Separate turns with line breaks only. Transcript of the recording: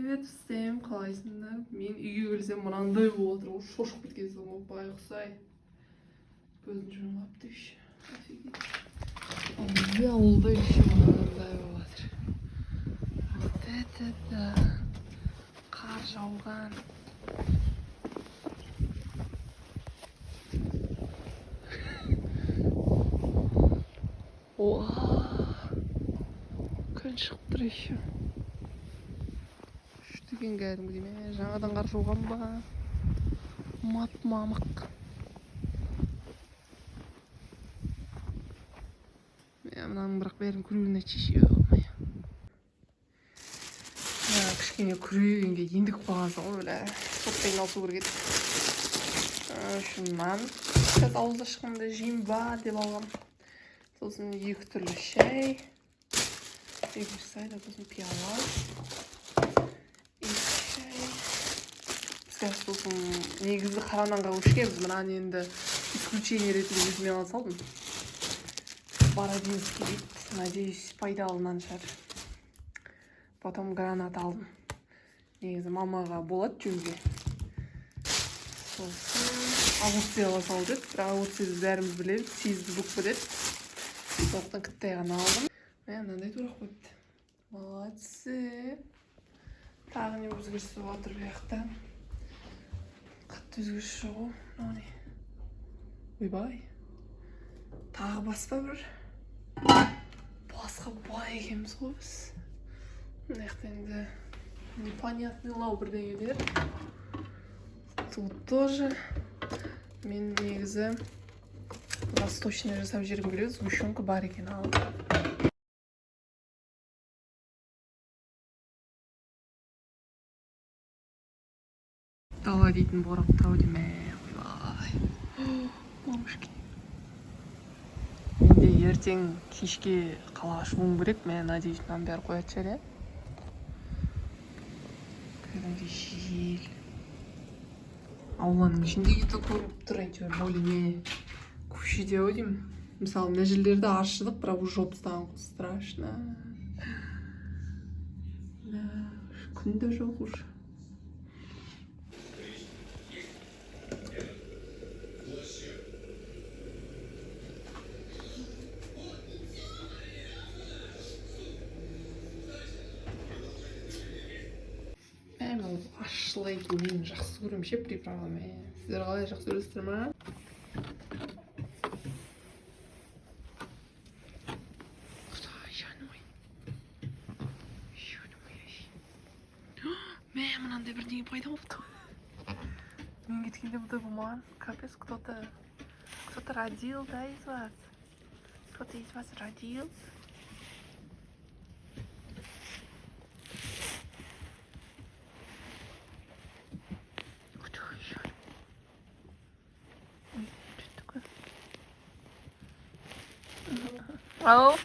Привет всем, қалайсыңдар? Мен үйге келсем мынандай болып отыр ғой, шошып кеткен соң ғой, байғұс-ай. Көзін жұмып алыпты еще. Офигеть. Ал ауылда еще мынандай болып жатыр. Вот это да. Қар жауған. Күн шығып тұр еще. Деген кәдімгідей ме? Жаңадан қар жауған ба? Мамық. Мынаның бірақ бәрін күреуін айтшы алмай. Кішкене күрегенге ендік қалған соң ғой, сотпен айналысу керек еді. Шыннан қазір ауыз ашқанда жеймін ба деп алғам. Сосын 2 түрлі шай. 2 сайда сосын пиала. Сосын негізі қарананға көшкенбіз, мынаны енді исключение ретінде өзіме ала салдым. Бородинский дейді, надеюсь, пайдалы нан шығар. Потом гранат алдым. Негізі мамаға болады жеуге. Сосын огурцы ала салып еді, бірақ огурцы бәріміз білеміз, сезді бұқ біледі. Соқтан кіттай ғана алдым. Мынандай тұрақ қойыпты. Молодцы. Тағы не өзгеріс болып отыр бұл жақта. Қатты өзгеріс жоқ ғой. Ойбай. Тағы баспа бір. Басқа бай екенбіз ғой біз. Мына жақта енді непонятный лау бірдеңелер. Тут тоже. Мен негізі восточный жасап жергім келеді, сгущенка бар екен алып. Дала дейтін борап тұрау деме. Ойбай. Мамышки. Менде ертең кешке қалаға шығуым керек. Мен надеюсь, мынаны бәрі қоятын шығар, кәдімгідей жел. Ауланың ішіндегі де көріп тұр, әйтеуір более-менее көшеде ау деймін. Мысалы, мына жерлерде аршыдық, бірақ уже жопыстан страшно. Күн де жоқ уже. Ашылайтын мен жақсы көрем ше приправаны. Сіздер қалай жақсы көресіздер ма? Құдай жаным ай. Мен мынандай бірдеңе пайда болыпты. Мен кеткенде бұдай болмаған. Капец, кто-то родил, да, из вас? Кто-то из вас родил? Алло?